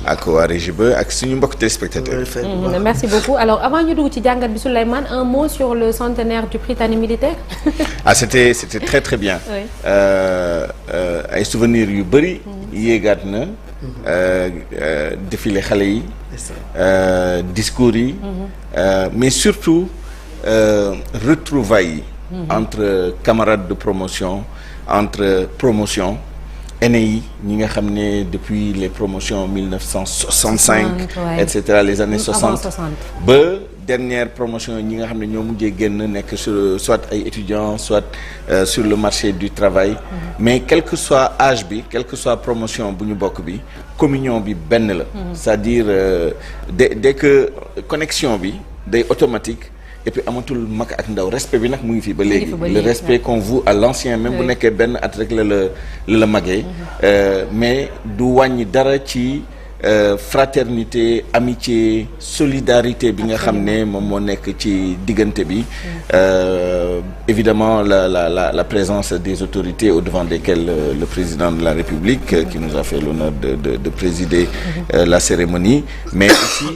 ak waa régie ba ak suñu mbokk téléspectateurs. Merci beaucoup. Alors avant ñu dugg ci jàngat bi Souleymane, un mot sur le centenaire du Prytanée militaire. C'était très très bien. Oui. Ay souvenirs yu bëri. yéegaat na. défilé xale yi. discours yi. mais surtout retrouvailles yi. entre camarades de promotion entre promotion. aînés yi ñi nga xam ne depuis les promotions 1965 et cetera les années 60 ba dernière promotion ñi nga xam ne ñoo mujjee génn nekk sur soit ay étudiants soit sur le marché du travail mais quel que soit âge bi quel que soit promotion bu ñu bokk bi communion bi benn la c'est-à-dire dès que connexion bi day automatique et puis amatul mag ak ndaw respect bi nag mu ngi fi ba léegi le respect qu'on voue à l'ancien même bu nekkee benn at rek la magee mais du wàññi dara ci fraternité amitié solidarité bi nga xam ne moom moo nekk ci diggante bi évidemment la présence des autorités au devant desquelles le président de la République qui nous a fait l'honneur de présider la cérémonie mais aussi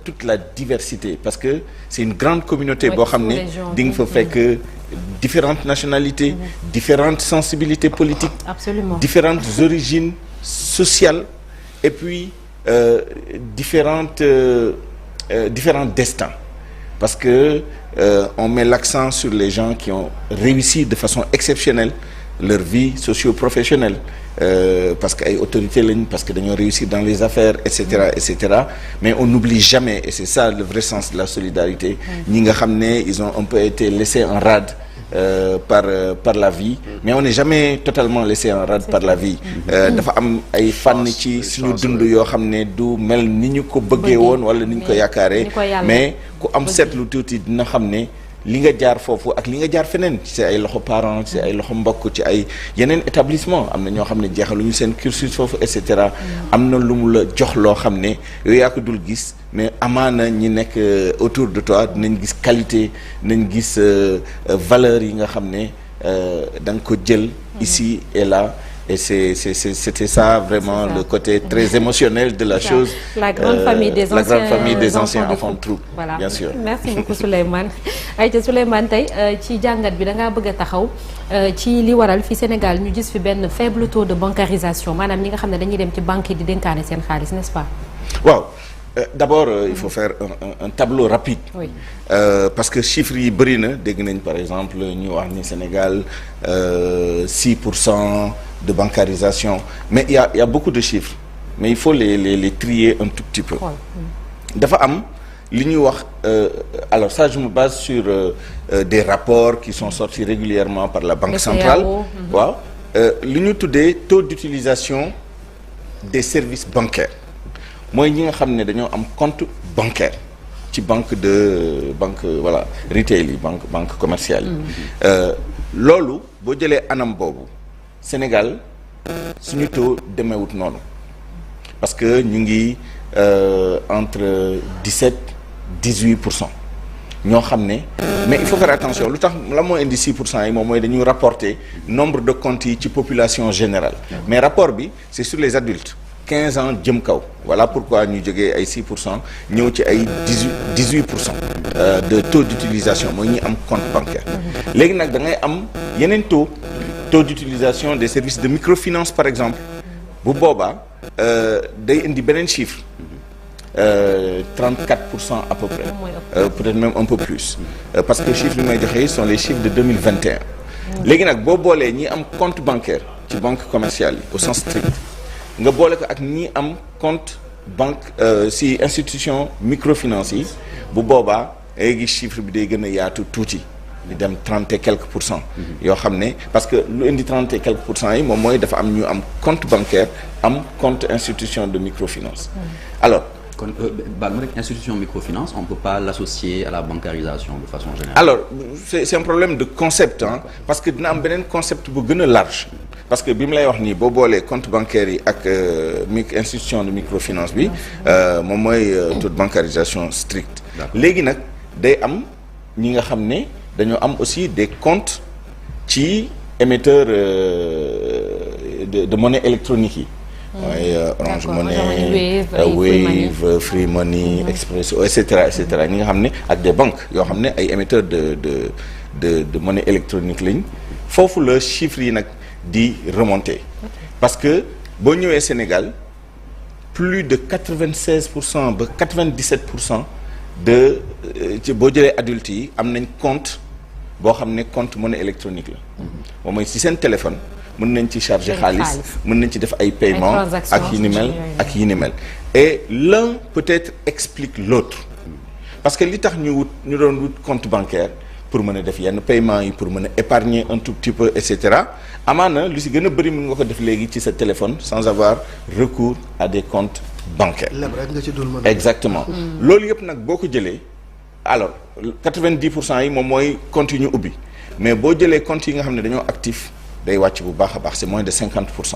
toute la diversité parce que c'est une grande communauté boo xam ne di nga fa fekk différentes nationalités différentes sensibilités politiques absolument différentes origines sociales et puis différents destins parce que on met l'accent sur les gens qui ont réussi de façon exceptionnelle leur vie socio-professionnelle parce que ay autorités lañ parce que dañoo réussir dans les affaires et cetera mais on n'oublie jamais et c'est ça le vrai sens de la solidarité ñi nga xam ne ils ont un peu été laissés en rade par la vie mais on n'est jamais totalement laissé en rade par la vie dafa am ay fànn ci suñu dund yoo xam ne du mel ni ñu ko bëggee woon wala ni ñu ko yaakaaree mais ku am seetlu tuuti dina xam ne li nga jaar foofu ak li nga jaar feneen ci ay loxo parents ci ay loxo mbokk ci ay yeneen établissement am na ñoo xam ne jeexaluñu seen cursus foofu et cetera am na lu mu la jox loo xam ne yooyu yaa ko dul gis mais amaana ñi nekk autour de toi dinañ gis qualité dinañ gis valeur yi nga xam ne da nga ko jël ici et là et c'était ça vraiment le côté très émotionnel de la chose la grande famille des anciens enfants de troupe voilà bien sûr merci beaucoup Souleymane ayca Souleymane tey ci jàngat bi da ngaa bëgg a taxaw ci li waral fi Sénégal ñu gis fi benn faible taux de bancarisation maanaam ñi nga xam ne dañuy dem ci banque yi di dénkaane seen xaalis n'est-ce pas waaw d'abord il faut faire un tableau rapide oui. Parce que chiffres yi bëri na dégg nañ par exemple ñu wax ni Sénégal 6% de bancarisation mais il y a beaucoup de chiffres mais il faut les trier un tout petit peu dafa am li ñuy wax alors ça je me base sur des rapports qui sont sortis régulièrement par la Banque centrale waaw li ñu tuddee taux d'utilisation des services bancaires mooy ñi nga xam ne dañoo am compte bancaire ci banque voilà retail yi banque commerciale yi loolu boo jëlee anam boobu Sénégal suñu taux demeewut noonu parce que ñu ngi entre 17-18% ñoo xam ne mais il faut faire attention lu tax la moo indi 6% yi moom mooy dañuy rapporter nombre de comptes yi ci population générale mais rapport bi c'est sur les adultes 15 ans jëm kaw voilà pourquoi ñu jógee ay 6% ñëw ci ay 18% de taux d'utilisation mooy ñi am compte bancaire léegi nag da ngay am yeneen taux d'utilisation des services de microfinance par exemple bu boobaa day indi beneen chiffre 34% à peu près peut-être même un peu plus parce que chiffres yi may joxe sont les chiffres de 2021 léegi nag boo boolee ñi am compte bancaire ci banque commerciale yi au sens strict nga boole ko ak ñi am compte banque si institution microfinance yi bu boobaa ay gis chiffre bi day gën a yaatu tuuti di dem 30 et quelques pour cent yoo xam ne parce que lu indi 30 et quelques pour cent yi moom mooy dafa am ñu am compte bancaire am compte institution de microfinance alors kon baal ma rek institution microfinance on peut pas l'associer à la bancarisation de façon générale. Alors c'est un problème de concept parce que dina am beneen concept bu gën a large parce que bi mu lay wax nii boo boolee compte bancaire yi ak institution de microfinance bi moom mooy taux de bancarisation stricte léegi nag day am ñi nga xam ne dañoo am aussi des comptes ci émetteurs de monnaie électronique yi mooy Orange Money, Wave, Free Money, Expresso, et cetera ñi nga xam ne ak des banques yoo xam ne ay émetteurs de monnaie électronique lañ foofu la chiffres yi nag di remonter parce que boo ñëwee Sénégal plus de 96% ba 97% de ci boo jëlee adultes yi am nañ compte boo xam ne compte monnaie électronique la moom mooy ci seen téléphone mën nañ ci charger xaalis mën nañ ci def ay paiements ak yi ni mel et l'un peut-être explique l'autre parce que li tax ñu doon wut compte bancaire pour mën a def yenn paiement yi pour mën a épargner un tout petit peu et cetera amaana lu si gën a bëri mën nga ko def léegi ci sa téléphone sans avoir recours à des comptes bancaires. lépp rek nga ci dul mën exactement. loolu yëpp nag boo ko jëlee alors 90% yi moom mooy compte yi ñu ubbi mais boo jëlee compte yi nga xam ne dañoo actif day wàcc bu baax a baax c'est moins de 50%.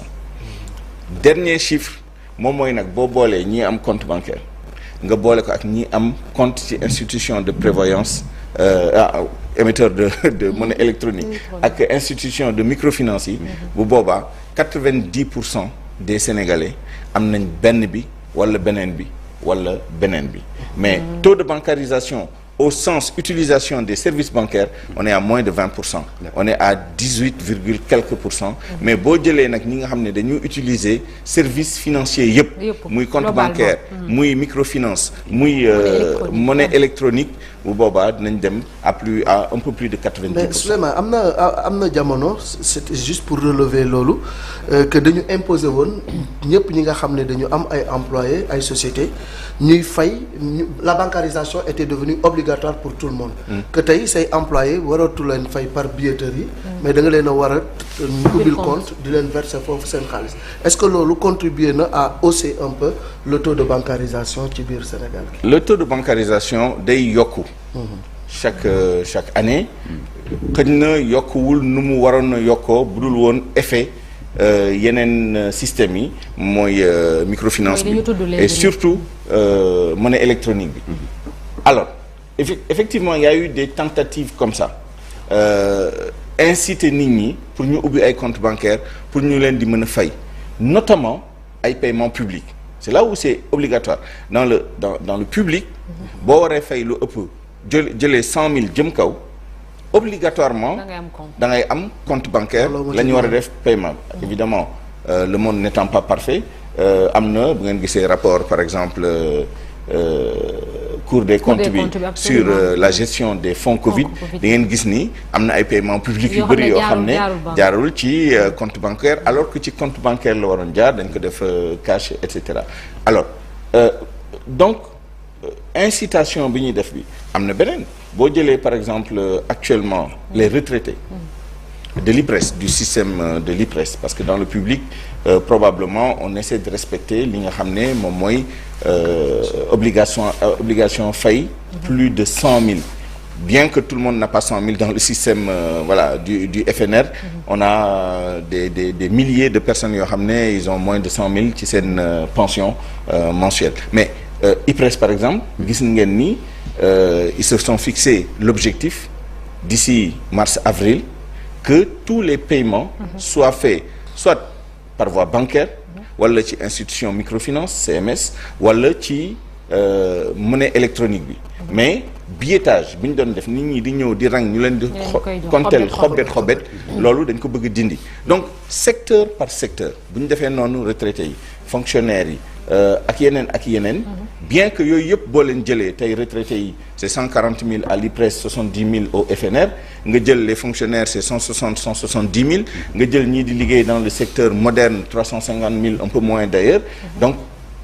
dernier chiffre moom mooy nag boo boolee ñii am compte bancaire nga boole ko ak ñi am compte ci institution de prévoyance. Émetteur de monnaie électronique ak institution de microfinance yi bu boobaa 90% des Sénégalais am nañ benn bi wala beneen bi mais taux de bancarisation au sens utilisation des services bancaires on est à moins de 20%. On est à 18 virgule quelques %. Mais boo jëlee nag ñi nga xam ne dañu utiliser services financiers yëpp muy compte bancaire muy microfinance muy monnaie électronique bu boobaa dinañ dem à un peu plus de 90%. mais Souleymane am na jamono c'était juste pour relever loolu que dañu imposer woon ñëpp ñi nga xam ne dañu am ay employés ay sociétés ñuy fay la bancarisation était devenue obligatoire pour tout le monde. Que tey say employés waratu leen fay par billetterie yi. mais da nga leen a war a ubbil compte di leen verser foofu seen xaalis est-ce que loolu contribuer na à hausser un peu le taux de bancarisation ci biir Sénégal gi. Le taux de bancarisation day yokku. chaque année. xëy na yokkuwul nu mu waroon a yokkoo bu dul woon effet yeneen systèmes yi mooy microfinance bi et surtout monnaie électronique bi. Alors effectivement il y a eu des tentatives comme ça inciter nit ñi pour ñu ubbi ay comptes bancaires pour ñu leen di mën a fay notamment ay paiements publics c'est là où c'est obligatoire dans le public boo waree fay lu ëpp jëlee 100 000 jëm kaw obligatoirement da ngay am compte bancaire la ñu war a def paiement évidemment le monde n'étant pas parfait am na bu ngeen gisee rapport par exemple Cour des comptes bi sur la gestion des fonds Covid da ngeen gis ni am na ay paiements publics yu bëri yoo xam ne jaarul ci compte bancaire alors que ci compte bancaire la waroon jaar dañ ko def cash et cetera alors donc incitation bi ñuy def bi am na beneen boo jëlee par exemple actuellement les retraités de l'IPRES du système de l'IPRES parce que dans le public probablement on essaie de respecter li nga xam ne moom mooy obligation fay plus de 100 000 bien que tout le monde n'a pas 100 000 dans le système du FNR on a des milliers de personnes yoo xam ne ils ont moins de 100 000 ci seen pension mensuelle mais IPRES par exemple gis ngeen ni ils se sont fixés l'objectif d'ici mars-avril que tous les paiements soient faits soit par voie bancaire wala ci institution microfinance CMS wala ci monnaie électronique bi mais billetage bi ñu doon def nit ñi di ñëw di rang ñu leen di compter xobet loolu dañ ko bëgg dindi donc secteur par secteur bu ñu defee noonu retraités yi fonctionnaires yi ak yeneen bien que yooyu yëpp boo leen jëlee tey retraités yi c'est 140 000 à l'IPRES 70 000 au FNR nga jël les fonctionnaires c'est 170 000 nga jël ñii di liggéey dans le secteur moderne 350 000 un peu moins d'ailleurs donc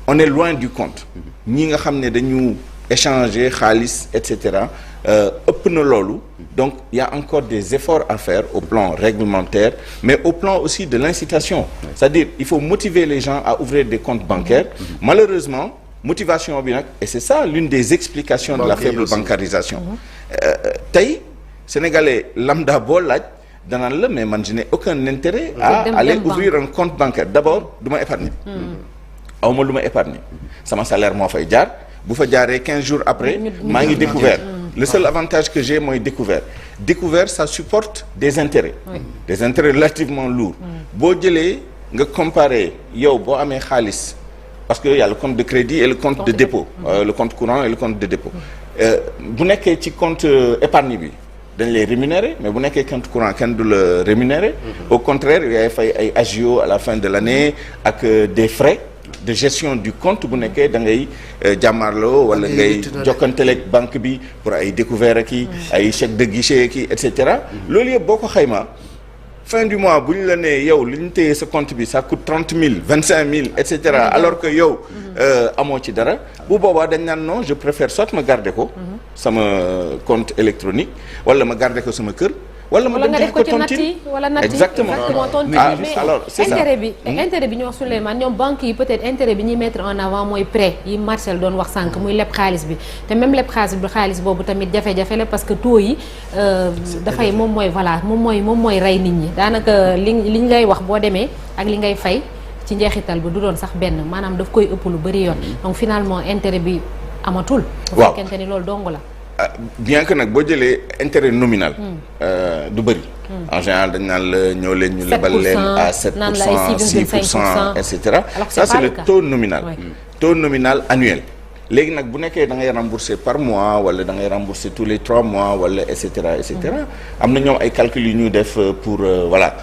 on est loin du compte ñi nga xam ne dañu échanger xaalis et cetera ëpp na loolu donc il y a encore des efforts à faire au plan réglementaire mais au plan aussi de l'incitation c'est-à-dire il faut motiver les gens à ouvrir des comptes bancaires malheureusement motivation bi nag et c'est ça l'une des explications de la faible bancarisation tey sénégalais lambda boo laaj danaan la mais man je n'ai aucun intérêt à aller ouvrir un compte bancaire d'abord du ma épargner awma lu ma épargner sama salaire moo fay jaar bu fa jaaree 15 jours après maa ngi découvert le seul avantage que j'ai mooy découvert ça supporte des intérêts relativement lourds boo jëlee nga comparer yow boo amee xaalis parce que y a le compte de crédit et le compte de dépôt le compte courant et le compte de dépôt bu nekkee ci compte épargne bi dañ lay rémunérer mais bu nekkee compte courant kenn du la rémunérer au contraire yaay fay ay agio à la fin de l'année ak des frais de gestion du compte bu nekkee da ngay jàmmarloo wala ngay jokkanteleeg banque bi pour ay découvert ak i ay chèque de guichet ki et cetera loolu yëpp boo ko xaymaa fin du mois bu ñu la nee yow li ñu téye sa compte bi ça coûte 30 000 25 000 et cetera alors que yow amoo ci dara bu boobaa dañ naan non je préfère soit ma garder ko sama compte électronique wala ma garder ko sama kër wala ma dem ko tontine wala natti exactement mais alors c'est ça intérêt bi ñu wax Souleymane ñoom banques yi peut-être intérêt bi ñuy mettre en avant mooy prêt yi Marcel doon wax sànq muy leb xaalis bi te même leb xaalis boobu tamit jafe-jafe la parce que taux yi dafay moom mooy rey nit ñi daanaka li ngay wax boo demee ak li ngay fay ci njeexital bi du doon sax benn maanaam daf koy ëpp lu bari yoon donc finalement intérêt bi amatul bu fekkente ni loolu dong la bien que nag boo jëlee intérêt nominal du bëri en général dañ naan la ñëw leen ñu lebal leen à 7% 6% et cetera ça c'est le taux nominal taux nominal annuel léegi nag bu nekkee da ngay rembourser par mois wala da ngay rembourser tous les 3 mois wala et cetera am na ñoom ay calculs yu ñu def pour voilà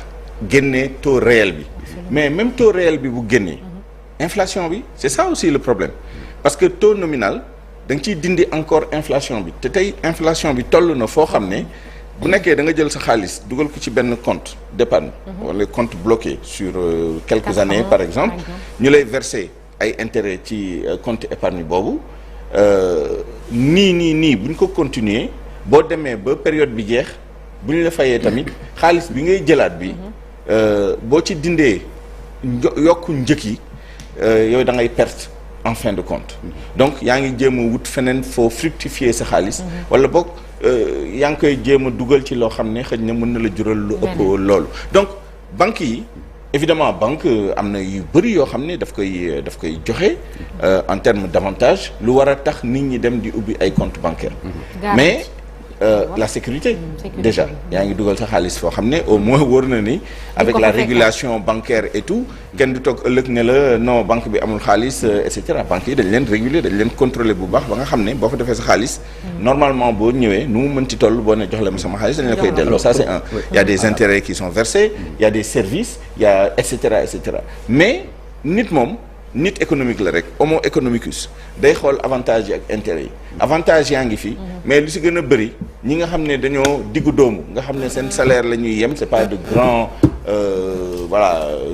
génne taux réel bi mais même taux réel bi bu génnee inflation bi c'est ça aussi le problème parce que taux nominal da nga ciy dindi encore inflation bi te tey inflation bi toll na foo xam ne bu nekkee da nga jël sa xaalis dugal ko ci benn compte d'épargne wala compte bloqué sur quelques années par exemple ñu lay verser ay intérêt ci compte épargne boobu nii bu ñu ko continuer boo demee ba période bi jeex bu ñu la fayee tamit xaalis bi ngay jëlaat bi boo ci dindee yokku njëkk yi yow da ngay perte en fin de compte donc yaa ngi jéem a wut feneen foo fructifier sa xaalis wala boog yaa ngi koy jéem a dugal ci loo xam ne xëy na mën na la jural lu ëpp loolu donc banques yi évidemment banque am na yu bëri yoo xam ne daf koy joxe en termes d'avantage lu war a tax nit ñi dem di ubbi ay compte bancaire mais la sécurité déjà yaa ngi dugal sa xaalis foo xam ne au moins wóor na ni avec la régulation bancaire et tout kenn du toog ëllëg ne la non banque bi amul xaalis et cetera banques yi dañ leen réguler dañ leen contrôler bu baax ba nga xam ne boo fa defee sa xaalis normalement boo ñëwee nu mu mënti toll boo ne jox la ma sama xaalis dañ la koy delloo ça c'est un il y a des intérêts qui sont versés il y a des services il y a et cetera mais nit économique la rek homo economicus day xool avantage yi ak intérêt yi avantage yaa ngi fi mais lu si gën a bëri ñi nga xam ne dañoo diggu doomu nga xam ne seen salaire la ñuy yem c'est pas de grands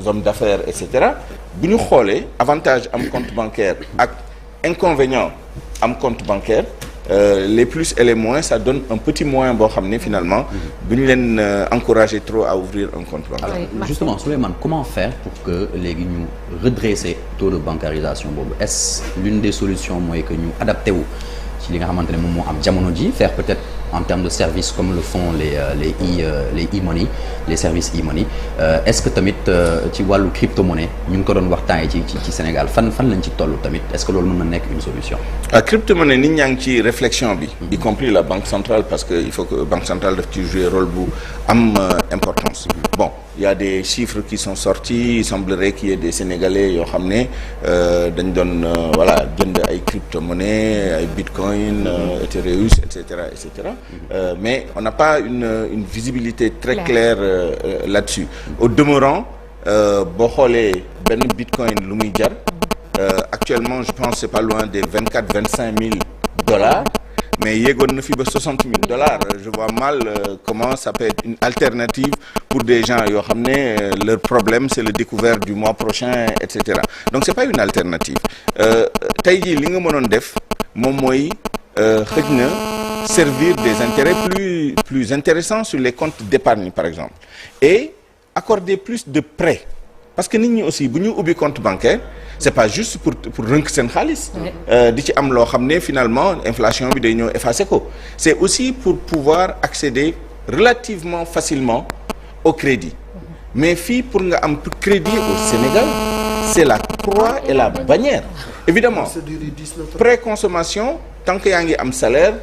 hommes d'affaires et cetera bu ñu xoolee avantage am compte bancaire ak inconvénient am compte bancaire les plus et les moins ça donne un petit moyen boo xam ne finalement bu ñu leen encourager trop à ouvrir un compte bancaire. Alors justement Souleymane comment faire pour que léegi ñu redresser taux de bancarisation boobu est-ce l'une des solutions mooy que ñu adapté wu ci li nga xamante ne moom moo am jamono ji faire peut-être en termes de services comme le font les e-money les services e-money est-ce que tamit ci wàllu crypto-monnaie ñu ngi ko doon waxtaanee ci Sénégal fan lañ ci toll tamit est-ce que loolu mën na nekk une solution. Crypto-monnaie nit ñaa ngi ci réflexion bi. y compris la banque centrale parce que il faut que banque centrale daf ci jouer rôle bu am importance. Bon il y a des chiffres qui sont sortis il semblerait qu'il y ait des Sénégalais yoo xam ne dañ doon jënd ay crypto-monnaie ay bitcoin Ethereum et cetera. Mais on n'a pas une visibilité très claire là-dessus. Au demeurant boo xoolee benn bitcoin lu muy jar actuellement je pense c'est pas loin des 25 000 $. Mais yéegoon na fi ba $60 000. Je vois mal comment ça peut être une alternative pour des gens yoo xam ne leur problème c'est le découvert du mois prochain et cetera. Donc c'est pas une alternative tey jii li nga mënoon def moom mooy xëj na servir des intérêts plus intéressants sur les comptes d'épargne par exemple et accorder plus de prêts parce que nit ñi aussi bu ñu ubbi compte bancaire c'est pas juste pour rënk seen xaalis di ci am loo xam ne finalement inflation bi day ñëw effacer ko c'est aussi pour pouvoir accéder relativement facilement au crédit mais fii pour nga am crédit au Sénégal c'est la croix et la bannière évidemment préconsommation tant que yaa ngi am salaire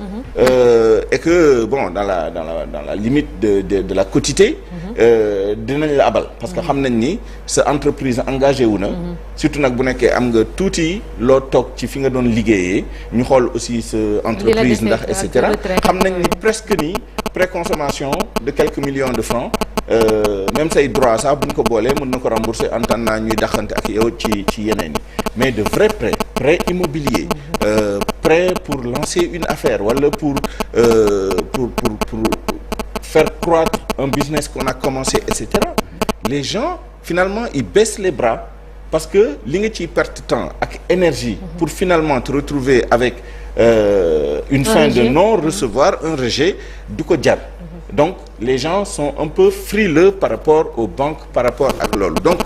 et que bon dans la limite de la quotité dinañ la abal parce que xam nañ ni sa entreprise engagé wu na surtout nag bu nekkee am nga tuuti loo toog ci fi nga doon liggéeyee ñu xool aussi sa entreprise ndax et cetera xam nañ ni presque ni préconsommation de quelques millions de francs même say droit sax bu ñu ko boolee mën na ko rembourser en temps naa ñuy daxante ak yow ci yeneen yi mais de vrais prêts immobiliers prêts pour lancer une affaire wala pour faire croître un business qu'on a commencé et cetera les gens finalement ils baissent les bras parce que li nga ciy perte temps ak énergie pour finalement te retrouver avec une fin de non-recevoir un rejet du ko jar donc les gens sont un peu frileux par rapport aux banques par rapport ak loolu donc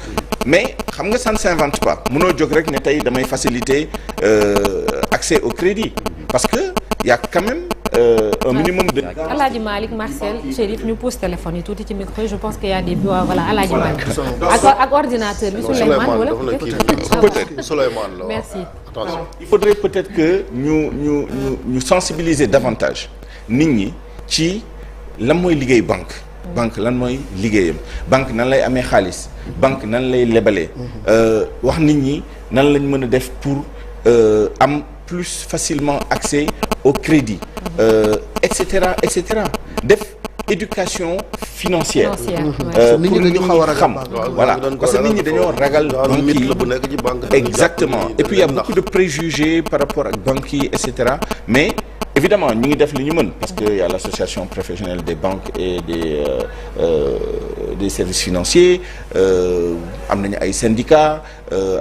mais xam nga ça ne s'invente pas mënoo jóg rek ne tey damay faciliter accès au crédit parce que y a quand même un minimum de. Alaaji Malick Marcel Chérif ñu pousse téléphone yi tuuti ci micro je pense que y a des voilà Alaaji Malick ak ordinateur bi Souleymane wala peut-être Souleymane la merci attention il faudrait peut-être que ñu sensibiliser davantage nit ñi ci lan mooy liggéey banque lan mooy liggéeyam banque nan lay amee xaalis banque nan lay lebalee wax nit ñi nan lañ mën a def pour am plus facilement accès au crédit et cetera def éducation financière nit ñi dañu xaw a ragal xam voilà parce que nit ñi dañoo ragal banque yi exactement et puis il y a beaucoup de préjugés par rapport ak banques yi et cetera mais évidemment ñu ngi def li ñu mën parce que y a l'association professionnelle des banques et des services financiers am nañu ay syndicats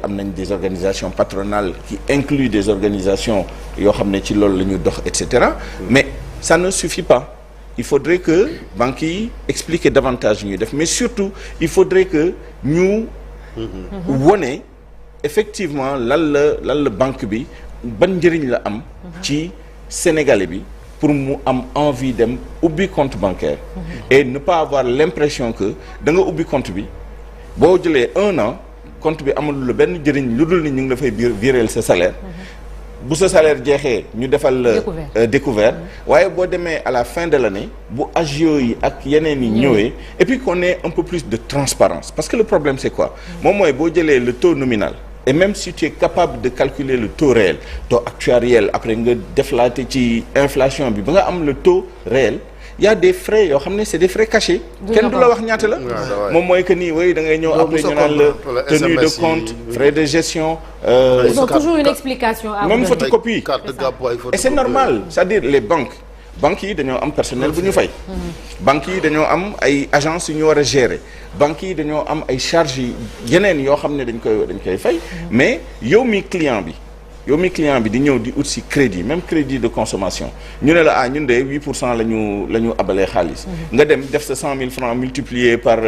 am nañ des organisations patronales qui incluent des organisations yoo xam ne ci loolu la ñu dox et cetera mais ça ne suffit pas il faudrait que banques yi expliquer davantage ñuy def mais surtout il faudrait que ñu wone effectivement lan la banque bi ban njëriñ la am ci Sénégalais bi pour mu am envie dem ubbi compte bancaire et ne pas avoir l'impression que da nga ubbi compte bi boo jëlee 1 an compte bi amul la benn njëriñ lu dul ni ñu ngi la fay viréel sa salaire bu sa salaire jeexee ñu defal la découvert waaye boo demee à la fin de l'année bu agio yi ak yeneen yi ñëwee et puis qu'on ait un peu plus de transparence parce que le problème c'est quoi moom mooy boo jëlee le taux nominal et même si tu es capable de calculer le taux réel taux actuariel après nga deflaate ci inflation bi ba nga am le taux réel il y a des frais yoo xam ne c'est des frais cachés kenn du la wax ñaata la moom mooy que nii way da ngay ñëw après ñu naan la tenue de compte frais de gestion ils ont toujours une explication à même photocopie et c'est normal c'est-à-dire les banques yi dañoo am personnel bu ñu fay banques yi dañoo am ay agences yu ñu war a gérer banques yi dañoo am ay charges yi yeneen yoo xam ne dañ koy fay mais yow mi client bi di ñëw di ut si crédit même crédit de consommation ñu ne la ñun de 8% la ñu abalee xaalis nga dem def sa 100 000 francs multiplié par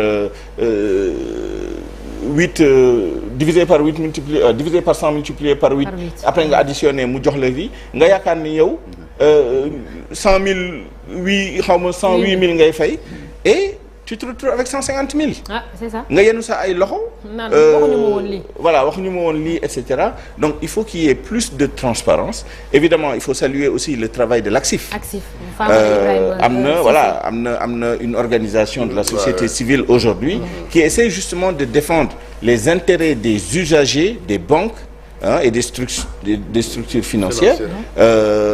8 divisé par 8 multiplié divisé par 100 multiplié par 8 après nga additionné mu jox la vie nga yaakaar ni yow 100 000 108 000 ngay fay et tu te retrouves avec 150 000. Ah, c'est ça. nga yenu sa ay loxo. Voilà waxuñu ma woon lii et cetera donc il faut qu'il y ait plus de transparence évidemment il faut saluer aussi le travail de l'ACSIF. am na une organisation de la société civile aujourd'hui qui essaie justement de défendre les intérêts des usagers des banques. Et des structures financières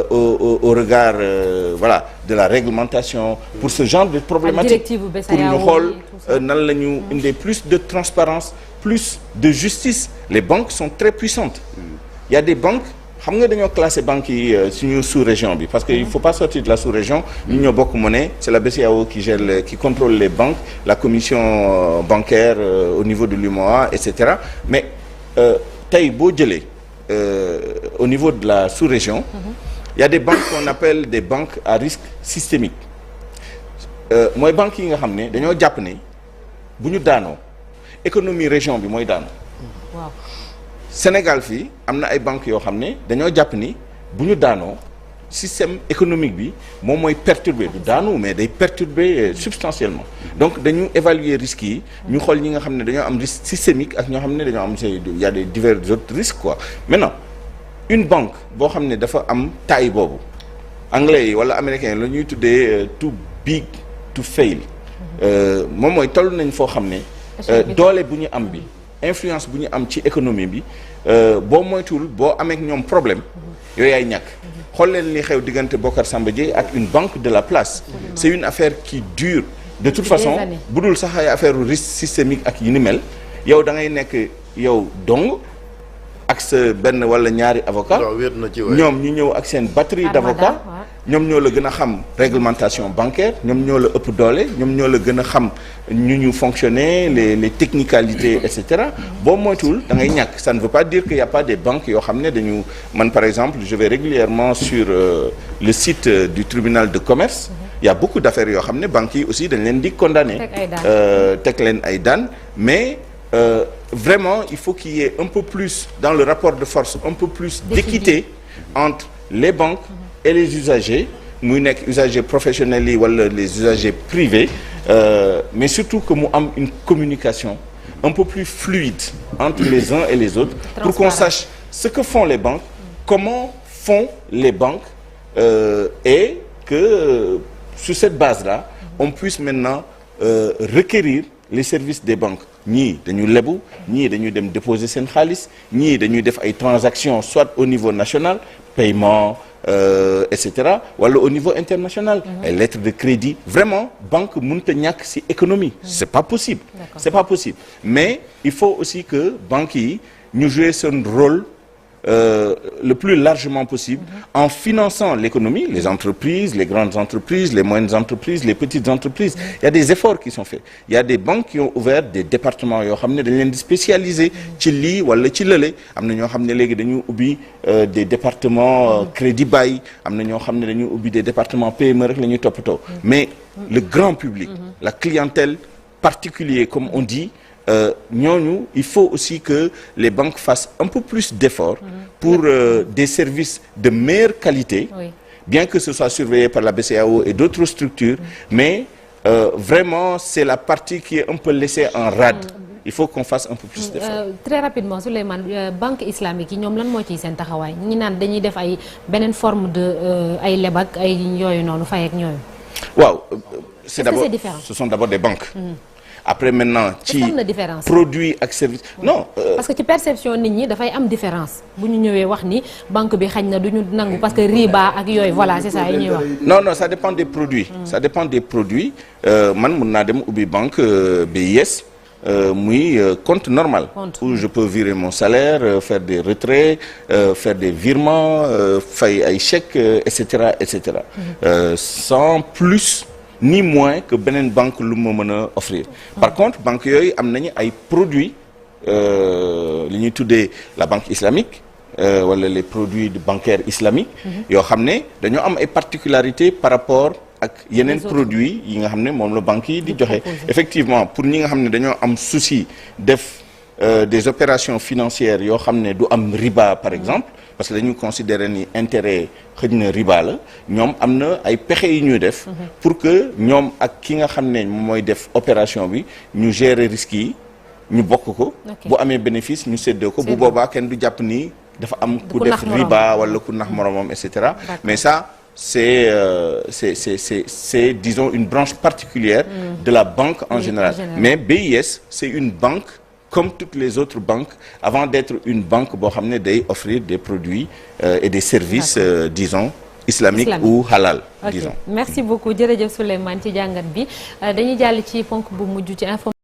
au regard de la réglementation pour ce genre de problématique pour ñu xool nan la ñu indee plus de transparence plus de justice les banques sont très puissantes il y a des banques xam nga dañoo classé banques yi suñu sous-région bi parce que il faut pas sortir de la sous-région ñu ñoo bokk monnaie c'est la BCEAO qui contrôle les banques la commission bancaire au niveau de l'UEMOA et cetera mais tey boo jëlee au niveau de la sous-région il y a des banques qu'on appelle des banques à risque systémique mooy banques yi nga xam ne dañoo jàpp ne bu ñu daanoo économie région bi mooy daanoo waaw Sénégal fii am na ay banques yoo xam ne dañoo jàpp ni bu ñu daanoo système économique bi moom mooy perturber du daanu mais day perturber substantiellement donc dañu évaluer risques yi ñu xool ñi nga xam ne dañoo am risque systémique ak ñoo xam ne dañoo am il y a des divers autres risques quoi maintenant une banque boo xam ne dafa am taille boobu anglais yi wala américains yi la ñuy tuddee too big to fail moom mooy toll nañ foo xam ne doole bu ñu am bi influence bu ñu am ci économie bi boo moytuwul boo amee ak ñoom problème yooyu yaay ñàkk xool leen li xew diggante Bocar Samba Dièye ak une banque de la place c'est une affaire qui dure de toute façon bu dul sax ay affaire risque systémique ak yi ni mel yow da ngay nekk yow dong ak sa benn wala ñaari avocat ñoom ñu ñëw ak seen batterie d'avocats ñoom ñoo la gën a xam réglementation bancaire ñoom ñoo la ëpp doole ñoom ñoo la gën a xam ñu fonctionner les technicalités et cetera boo moytuwul da ngay ñàkk ça ne veut pas dire qu'il y a pas des banques yoo xam ne dañu man par exemple je vais régulièrement sur le site du tribunal de commerce il y a beaucoup d'affaires yoo xam ne banques yi aussi dañ leen di condamner teg leen ay daan mais vraiment il faut qu'il y ait un peu plus dans le rapport de force un peu plus d'équité entre les banques et les usagers muy nekk usagers professionnels yi wala les usagers privés mais surtout que mu am une communication un peu plus fluide entre les uns et les autres pour qu'on sache ce que font les banques comment font les banques et que sur cette base-là on puisse maintenant requérir les services des banques ñii dañu lebu ñii dañuy dem déposer seen xaalis ñii dañuy def ay transactions soit au niveau national paiement et cetera wala au niveau international ay lettres de crédit vraiment banque mënut a ñàkk ci économie c'est pas possible mais il faut aussi que banques yi ñu jouer seen rôle le plus largement possible en finançant l'économie, les entreprises, les grandes entreprises, les moyennes entreprises, les petites entreprises. Il y a des efforts qui sont faits. Il y a des banques qui ont ouvert des départements yoo xam ne dañ leen di spécialiser ci lii wala ci lële am na ñoo xam ne léegi dañu ubbi des départements crédit bail am na ñoo xam ne dañu ubbi des départements PME rek la ñuy toppatoo mais le grand public, la clientèle particulière comme on dit ñooñu il faut aussi que les banques fassent un peu plus d'efforts pour des services de meilleure qualité bien que ce soit surveillé par la BCEAO et d'autres structures mais vraiment c'est la partie qui est un peu laissée en rade il faut qu'on fasse un peu plus d'efforts. Très rapidement Souleymane banque islamique yi ñoom lan moo ciy seen taxawaay ñi naan dañuy def ay beneen forme de ay leb ak ay yooyu noonu fay ak ñooyu waaw c'est d'abord ce sont d'abord des banques après maintenant ci produit ak service non parce que ci perception nit ñi dafay am différence bu ñu ñëwee wax ni banque bi xañ na du ñu nangu parce que riba ak yooyu voilà c'est ça yi ñuy wax non ça dépend des produits ça dépend des produits man mun naa dem ubbi banque BIS muy compte normal où je peux virer mon salaire faire des retraits faire des virements fay ay chèques et cetera sans plus ni moins que beneen banque lu ma mën a offrir par contre banque yooyu am nañu ay produits li ñuy tuddee la banque islamique wala les produits bancaires islamiques yoo xam ne dañoo am ay particularités par rapport ak yeneen produits yi nga xam ne moom la banque yi di joxe effectivement pour ñi nga xam ne dañoo am souci def des opérations financières yoo xam ne du am riba par exemple parce que dañu considérer ni intérêt xëj na riba la ñoom am na ay pexe yu ñuy def pour que ñoom ak ki nga xam ne mooy def opération bi ñu gérer risques yi ñu bokk ko bu amee bénéfice ñu séddoo ko bu boobaa kenn du jàpp ni dafa am ku def riba wala ku nax moromam et cetera mais ça c'est disons une branche particulière de la banque en général mais BIS c'est une banque comme toutes les autres banques avant d'être une banque boo xam ne day offrir des produits et des services disons islamiques ou halal disons merci beaucoup jërëjëf Souleymane ci jàngat bi dañuy jàll ci ponk bu mujj ci